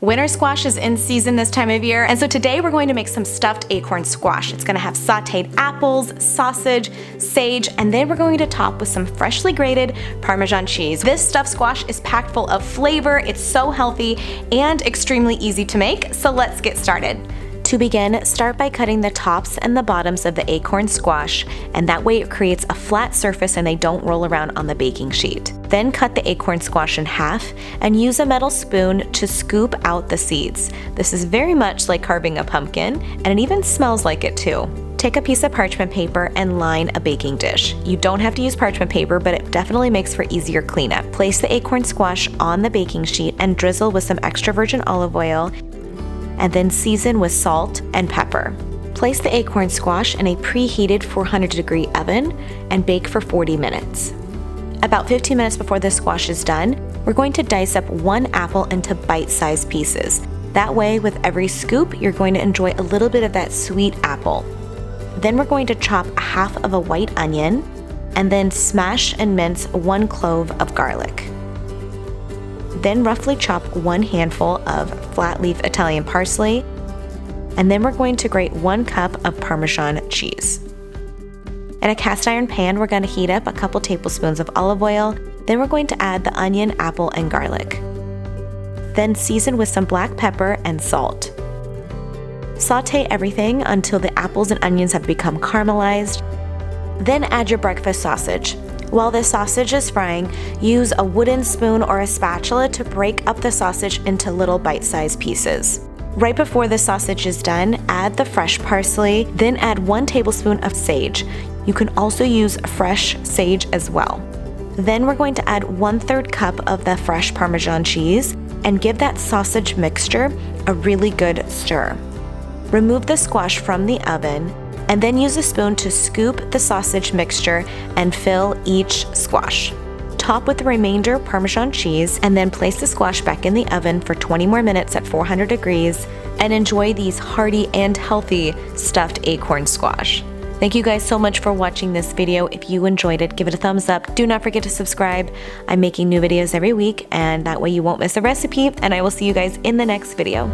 Winter squash is in season this time of year, and so today we're going to make some stuffed acorn squash. It's going to have sauteed apples, sausage, sage, and then we're going to top with some freshly grated Parmesan cheese. This stuffed squash is packed full of flavor, it's so healthy, and extremely easy to make, so let's get started. To begin, start by cutting the tops and the bottoms of the acorn squash, and that way it creates a flat surface and they don't roll around on the baking sheet. Then cut the acorn squash in half and use a metal spoon to scoop out the seeds. This is very much like carving a pumpkin, and it even smells like it too. Take a piece of parchment paper and line a baking dish. You don't have to use parchment paper, but it definitely makes for easier cleanup. Place the acorn squash on the baking sheet and drizzle with some extra virgin olive oil, and then season with salt and pepper. Place the acorn squash in a preheated 400-degree oven and bake for 40 minutes. About 15 minutes before the squash is done, we're going to dice up one apple into bite-sized pieces. That way, with every scoop, you're going to enjoy a little bit of that sweet apple. Then we're going to chop half of a white onion and then smash and mince 1 clove of garlic. Then roughly chop 1 handful of flat leaf Italian parsley, and then we're going to grate 1 cup of Parmesan cheese. In a cast iron pan, we're going to heat up a couple tablespoons of olive oil, then we're going to add the onion, apple, and garlic. Then season with some black pepper and salt. Saute everything until the apples and onions have become caramelized. Then add your breakfast sausage. While the sausage is frying, use a wooden spoon or a spatula to break up the sausage into little bite-sized pieces. Right before the sausage is done, add the fresh parsley, then add 1 tablespoon of sage. You can also use fresh sage as well. Then we're going to add 1/3 cup of the fresh Parmesan cheese and give that sausage mixture a really good stir. Remove the squash from the oven and then use a spoon to scoop the sausage mixture and fill each squash. Top with the remainder Parmesan cheese and then place the squash back in the oven for 20 more minutes at 400 degrees and enjoy these hearty and healthy stuffed acorn squash. Thank you guys so much for watching this video. If you enjoyed it, give it a thumbs up. Do not forget to subscribe. I'm making new videos every week, and that way you won't miss a recipe, and I will see you guys in the next video.